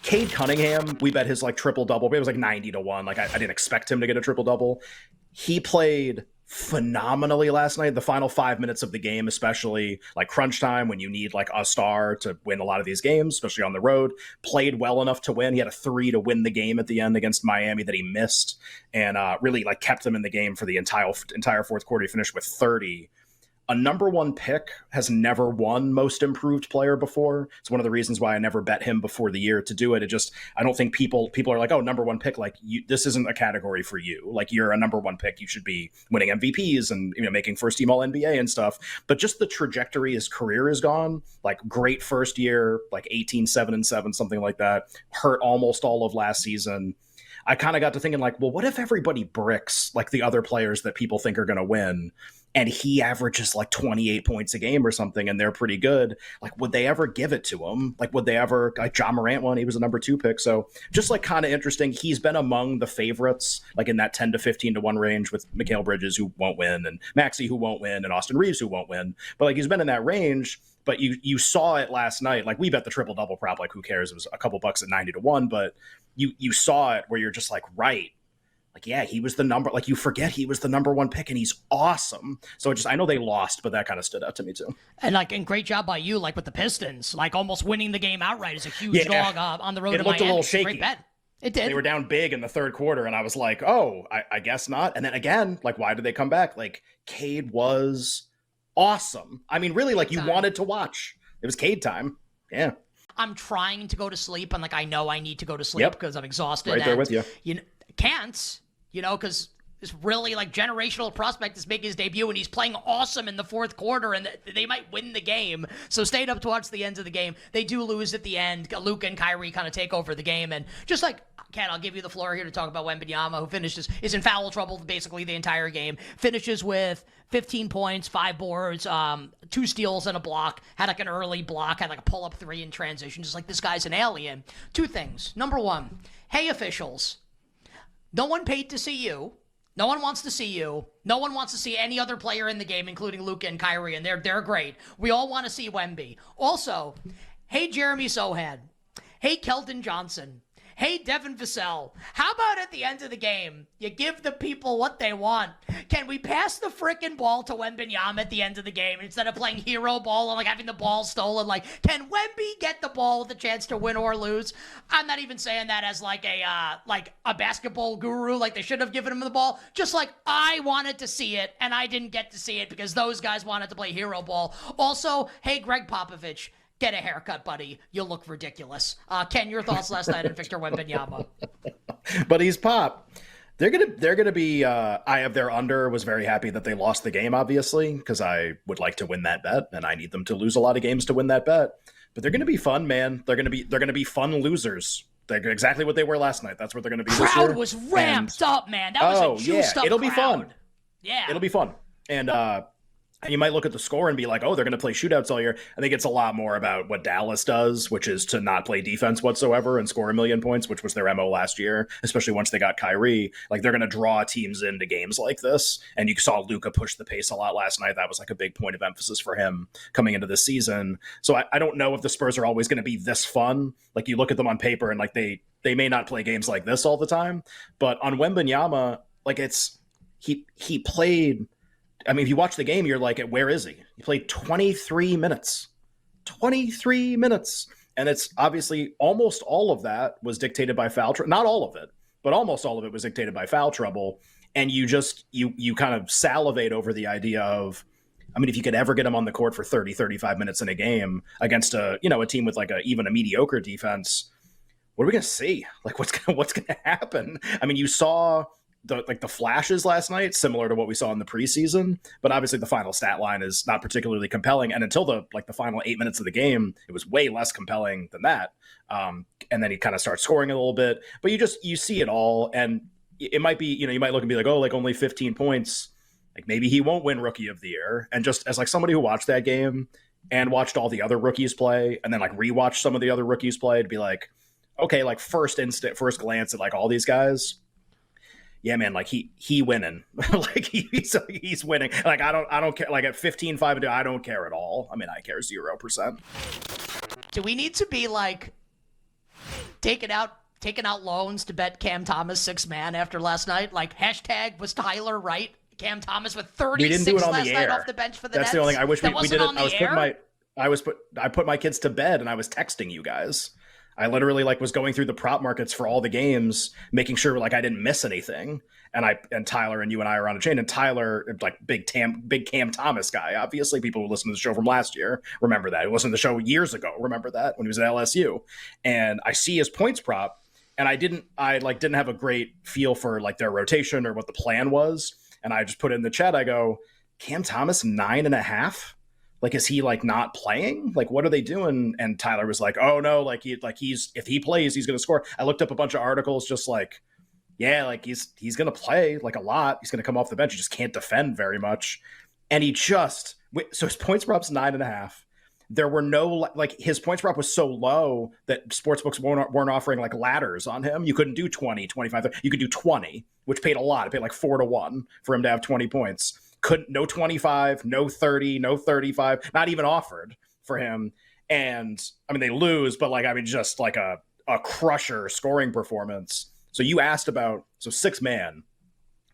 Cade Cunningham, we bet his like triple double. It was like 90-1. Like I didn't expect him to get a triple double. He played phenomenally last night. The final 5 minutes of the game, especially like crunch time when you need like a star to win a lot of these games, especially on the road, played well enough to win. He had a 3 to win the game at the end against Miami that he missed, and really like kept them in the game for the entire fourth quarter. He finished with 30. A number one pick has never won most improved player before. It's one of the reasons why I never bet him before the year to do it. I don't think people are like, oh, number one pick, like this isn't a category for you. Like you're a number one pick. You should be winning MVPs and, making first team all NBA and stuff. But just the trajectory his career is gone, like great first year, like 18-7-7, something like that, hurt almost all of last season. I kind of got to thinking like, well, what if everybody bricks like the other players that people think are going to win? And he averages like 28 points a game or something, and they're pretty good. Like, would they ever give it to him? Like, would they ever, like John Morant won, he was a number 2 pick. So just like kind of interesting. He's been among the favorites, like in that 10 to 15-1 range with Mikal Bridges, who won't win, and Maxey, who won't win, and Austin Reeves, who won't win. But like, he's been in that range. But you saw it last night. Like we bet the triple double prop, like who cares? It was a couple bucks at 90-1, but you saw it where you're just like, right. Like, yeah, he was the number, like you forget he was the number one pick and he's awesome. So I know they lost, but that kind of stood out to me too. And great job by you, like with the Pistons, like almost winning the game outright is a huge dog on the road to Miami. It looked a little shaky. Great bet. It did. They were down big in the third quarter and I was like, oh, I guess not. And then again, like, why did they come back? Like Cade was awesome. I mean, really, like you wanted to watch. It was Cade time. Yeah. I'm trying to go to sleep and like I know I need to go to sleep because I'm exhausted. Right there with you. Can't, because this really like generational prospect is making his debut and he's playing awesome in the fourth quarter and they might win the game. So stayed up to watch the end of the game. They do lose at the end. Luka and Kyrie kind of take over the game. And just like, Ken, I'll give you the floor here to talk about Wembanyama, who is in foul trouble basically the entire game. Finishes with 15 points, 5 boards, 2 steals and a block. Had like an early block, had like a pull-up 3 in transition. Just like this guy's an alien. 2 things. Number 1, hey officials, no one paid to see you. No one wants to see you. No one wants to see any other player in the game, including Luka and Kyrie, and they're great. We all want to see Wemby. Also, hey Jeremy Sohan. Hey Keldon Johnson. Hey, Devin Vassell, how about at the end of the game, you give the people what they want? Can we pass the frickin' ball to Wembanyama at the end of the game instead of playing hero ball and like having the ball stolen? Like, can Wemby get the ball with a chance to win or lose? I'm not even saying that as like a basketball guru. Like they should have given him the ball. Just like I wanted to see it and I didn't get to see it because those guys wanted to play hero ball. Also, hey, Greg Popovich. Get a haircut, buddy. You look ridiculous. Ken, your thoughts last night on Victor Wembanyama? But he's Pop. They're gonna be. I have their under. Was very happy that they lost the game, obviously, because I would like to win that bet, and I need them to lose a lot of games to win that bet. But they're gonna be fun, man. They're gonna be fun losers. They're exactly what they were last night. That's what they're gonna be. Crowd was ramped up, man. That was a juiced up it'll crowd. Be fun. Yeah, it'll be fun. And you might look at the score and be like, oh, they're going to play shootouts all year. I think it's a lot more about what Dallas does, which is to not play defense whatsoever and score 1 million points, which was their MO last year, especially once they got Kyrie. Like, they're going to draw teams into games like this. And you saw Luka push the pace a lot last night. That was like a big point of emphasis for him coming into this season. So I don't know if the Spurs are always going to be this fun. Like, you look at them on paper and like they may not play games like this all the time. But on Wembanyama, like he played... I mean, if you watch the game, you're like, where is he? He played 23 minutes. 23 minutes. And it's obviously almost all of that was dictated by foul trouble. Not all of it, but almost all of it was dictated by foul trouble. And you kind of salivate over the idea of, I mean, if you could ever get him on the court for 30, 35 minutes in a game against a team with like even a mediocre defense, what are we going to see? Like, what's going to happen? I mean, you saw the flashes last night, similar to what we saw in the preseason, but obviously the final stat line is not particularly compelling. And until the final 8 minutes of the game, it was way less compelling than that. And then he kind of starts scoring a little bit, but you see it all. And it might be, you might look and be like, oh, like only 15 points. Like maybe he won't win Rookie of the Year. And just as like somebody who watched that game and watched all the other rookies play and then like rewatched some of the other rookies play to be like, okay, like first glance at like all these guys, yeah, man, like he winning. Like he's winning. Like I don't care. Like at 15-5, I don't care at all. I mean, I care 0%. Do we need to be like taking out loans to bet Cam Thomas 6-man after last night. Like, hashtag was Tyler right? Cam Thomas with 36 we didn't do it on last the night air. off the bench for the That's Nets. the only thing. I wish we did it. I put my kids to bed and I was texting you guys. I literally like was going through the prop markets for all the games, making sure like I didn't miss anything. And Tyler and you and I are on a chain. And Tyler, like big Cam Thomas guy. Obviously, people who listen to the show from last year remember that. Who listened to the show years ago remember that when he was at LSU. And I see his points prop, and I didn't have a great feel for like their rotation or what the plan was. And I just put it in the chat. I go, Cam Thomas 9.5. Like, is he like not playing? Like, what are they doing? And Tyler was like, oh no, if he plays, he's going to score. I looked up a bunch of articles just like, yeah, like he's going to play like a lot. He's going to come off the bench. He just can't defend very much. And so his points prop's 9.5. There were no, like his points prop was so low that sportsbooks weren't offering like ladders on him. You couldn't do 20, 25, 30. You could do 20, which paid a lot. It paid like 4-1 for him to have 20 points. No 25, no 30, no 35, not even offered for him. And I mean, they lose, but like, I mean, just like a crusher scoring performance. So you asked about, 6-man.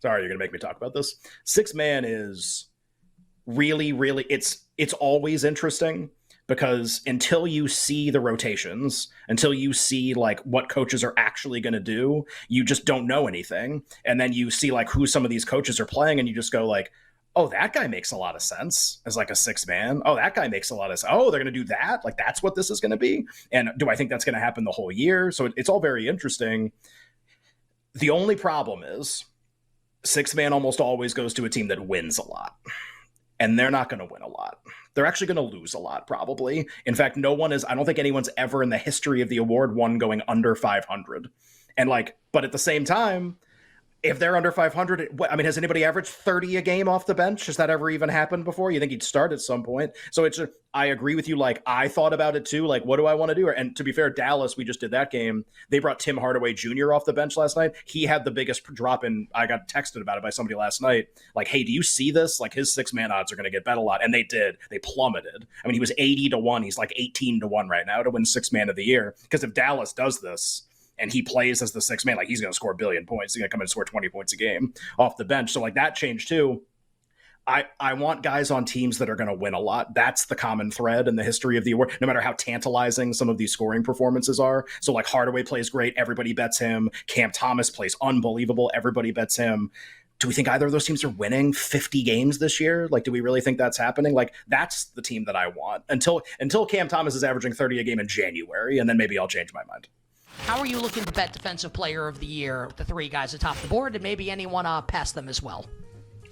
Sorry, you're going to make me talk about this. 6-man is really, really, it's always interesting because until you see the rotations, until you see like what coaches are actually going to do, you just don't know anything. And then you see like who some of these coaches are playing and you just go like, oh, that guy makes a lot of sense as like a 6-man. Oh, that guy makes a lot of sense. Oh, they're going to do that? Like, that's what this is going to be? And do I think that's going to happen the whole year? So it's all very interesting. The only problem is 6-man almost always goes to a team that wins a lot. And they're not going to win a lot. They're actually going to lose a lot, probably. In fact, I don't think anyone's ever in the history of the award won going under 500. And like, but at the same time, if they're under 500, I mean, has anybody averaged 30 a game off the bench? Has that ever even happened before? You think he'd start at some point? So I agree with you. Like, I thought about it too. Like, what do I want to do? And to be fair, Dallas, we just did that game. They brought Tim Hardaway Jr. off the bench last night. He had the biggest drop in. I got texted about it by somebody last night. Like, hey, do you see this? Like, his 6-man odds are going to get bet a lot. And they did. They plummeted. I mean, he was 80-1. He's like 18-1 right now to win 6-man of the year. Because if Dallas does this, and he plays as the 6-man, like he's going to score 1 billion points. He's going to come in and score 20 points a game off the bench. So like that changed too. I want guys on teams that are going to win a lot. That's the common thread in the history of the award, no matter how tantalizing some of these scoring performances are. So like Hardaway plays great. Everybody bets him. Cam Thomas plays unbelievable. Everybody bets him. Do we think either of those teams are winning 50 games this year? Like, do we really think that's happening? Like, that's the team that I want until Cam Thomas is averaging 30 a game in January. And then maybe I'll change my mind. How are you looking to bet Defensive Player of the Year, the 3 guys atop the board, and maybe anyone past them as well?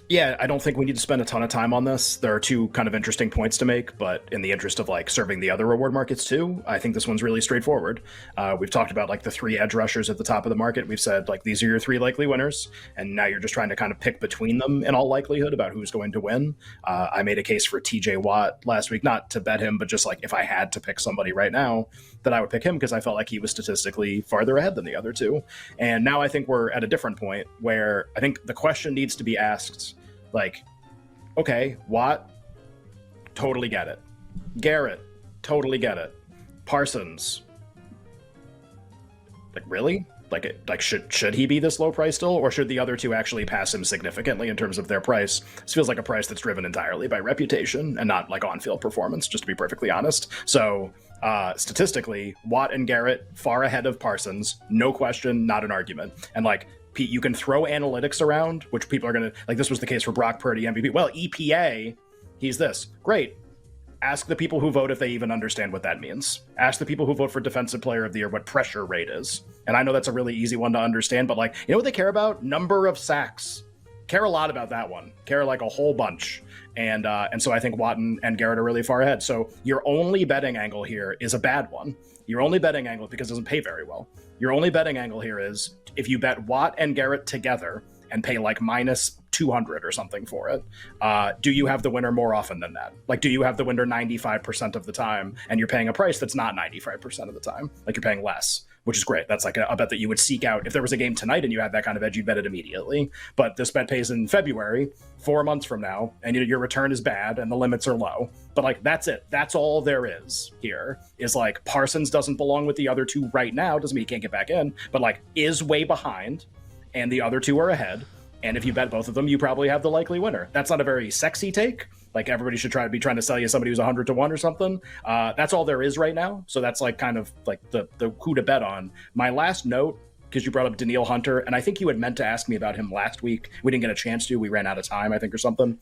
Yeah, I don't think we need to spend a ton of time on this. There are 2 kind of interesting points to make, but in the interest of like serving the other reward markets too, I think this one's really straightforward. We've talked about like the 3 edge rushers at the top of the market. We've said like these are your 3 likely winners, and now you're just trying to kind of pick between them in all likelihood about who's going to win. I made a case for TJ Watt last week, not to bet him, but just like if I had to pick somebody right now, that I would pick him because I felt like he was statistically farther ahead than the other 2. And now I think we're at a different point where I think the question needs to be asked. Like, okay, Watt, totally get it. Garrett, totally get it. Parsons, like really? Like should he be this low price still, or should the other 2 actually pass him significantly in terms of their price? This feels like a price that's driven entirely by reputation and not like on-field performance, just to be perfectly honest. So statistically, Watt and Garrett far ahead of Parsons, no question, not an argument. And like, Pete, you can throw analytics around, which people are going to, like this was the case for Brock Purdy MVP. Well, EPA, he's this. Great. Ask the people who vote if they even understand what that means. Ask the people who vote for Defensive Player of the Year what pressure rate is. And I know that's a really easy one to understand, but like, you know what they care about? Number of sacks. Care a lot about that one. Care like a whole bunch. And so I think Watt and Garrett are really far ahead. So your only betting angle here is a bad one. Your only betting angle, because it doesn't pay very well, your only betting angle here is if you bet Watt and Garrett together and pay like minus 200 or something for it, do you have the winner more often than that? Like, do you have the winner 95% of the time and you're paying a price that's not 95% of the time? Like, you're paying less. which is great. That's like a bet that you would seek out. If there was a game tonight and you had that kind of edge, you'd bet it immediately. But this bet pays in February, 4 months from now, and your return is bad and the limits are low. But like, that's it. That's all there is here, is like Parsons doesn't belong with the other two right now. Doesn't mean he can't get back in, but like is way behind and the other two are ahead. And if you bet both of them, you probably have the likely winner. That's not a very sexy take. Like everybody should trying to sell you somebody who's 100-1 or something. That's all there is right now. So that's like kind of like the who to bet on. My last note, because you brought up Daniil Hunter, and I think you had meant to ask me about him last week. We didn't get a chance to. We ran out of time, I think, or something.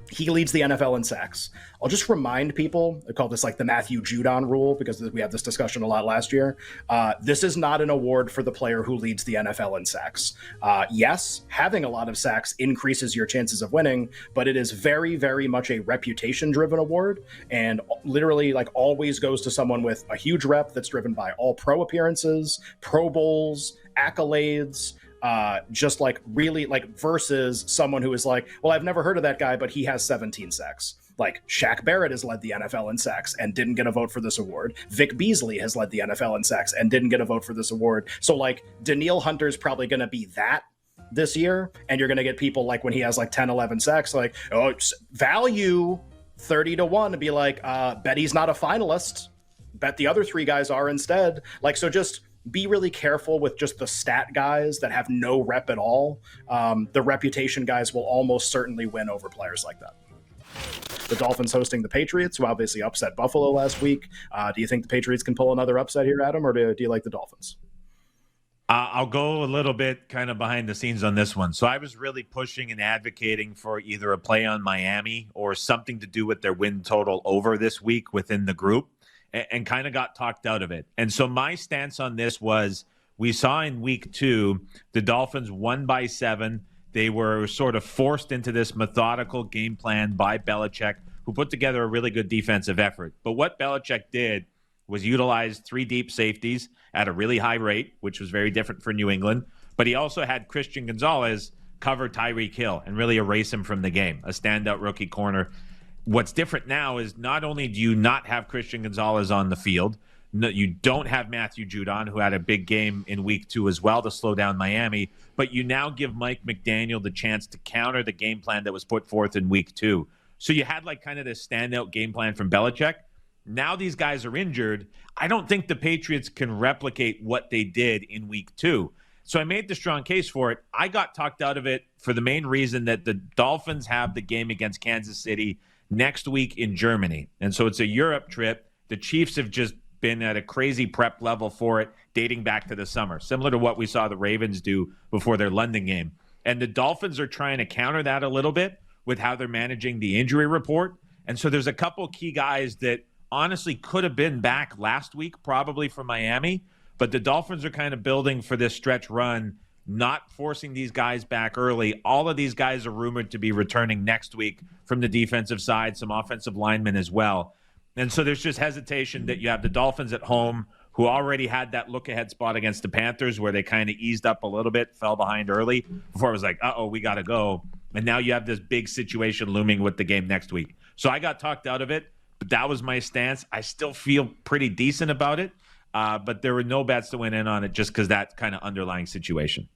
He leads the NFL in sacks. I'll just remind people, I call this like the Matthew Judon rule, because we had this discussion a lot last year. This is not an award for the player who leads the NFL in sacks. Yes, having a lot of sacks increases your chances of winning, but it is very, very much a reputation-driven award, and literally like always goes to someone with a huge rep that's driven by all pro appearances, Pro Bowls, accolades, just like really like versus someone who is like, well, I've never heard of that guy, but he has 17 sacks. Like Shaq Barrett has led the NFL in sacks and didn't get a vote for this award. Vic Beasley has led the NFL in sacks and didn't get a vote for this award. So like Daniil Hunter's probably going to be that this year. And you're going to get people like when he has like 10, 11 sacks, like, oh, value 30-1 to be like, bet he's not a finalist. Bet the other three guys are instead. Like, so just be really careful with just the stat guys that have no rep at all. The reputation guys will almost certainly win over players like that. The Dolphins hosting the Patriots, who obviously upset Buffalo last week. Do you think the Patriots can pull another upset here, Adam, or do you like the Dolphins? I'll go a little bit kind of behind the scenes on this one. So I was really pushing and advocating for either a play on Miami or something to do with their win total over this week within the group, and kind of got talked out of it. And so my stance on this was, we saw in week 2, the Dolphins won by 7. They were sort of forced into this methodical game plan by Belichick, who put together a really good defensive effort. But what Belichick did was utilize 3 deep safeties at a really high rate, which was very different for New England. But he also had Christian Gonzalez cover Tyreek Hill and really erase him from the game, a standout rookie corner. What's different now is not only do you not have Christian Gonzalez on the field, no, you don't have Matthew Judon, who had a big game in week 2 as well to slow down Miami, but you now give Mike McDaniel the chance to counter the game plan that was put forth in week 2. So you had like kind of this standout game plan from Belichick. Now these guys are injured. I don't think the Patriots can replicate what they did in week 2. So I made the strong case for it. I got talked out of it for the main reason that the Dolphins have the game against Kansas City next week in Germany. And so it's a Europe trip. The Chiefs have just been at a crazy prep level for it dating back to the summer, similar to what we saw the Ravens do before their London game. And the Dolphins are trying to counter that a little bit with how they're managing the injury report. And so there's a couple key guys that honestly could have been back last week, probably from Miami, but the Dolphins are kind of building for this stretch run, not forcing these guys back early. All of these guys are rumored to be returning next week from the defensive side, some offensive linemen as well. And so there's just hesitation that you have the Dolphins at home, who already had that look-ahead spot against the Panthers where they kind of eased up a little bit, fell behind early before it was like, uh-oh, we got to go. And now you have this big situation looming with the game next week. So I got talked out of it, but that was my stance. I still feel pretty decent about it, but there were no bets to win in on it just because that kind of underlying situation.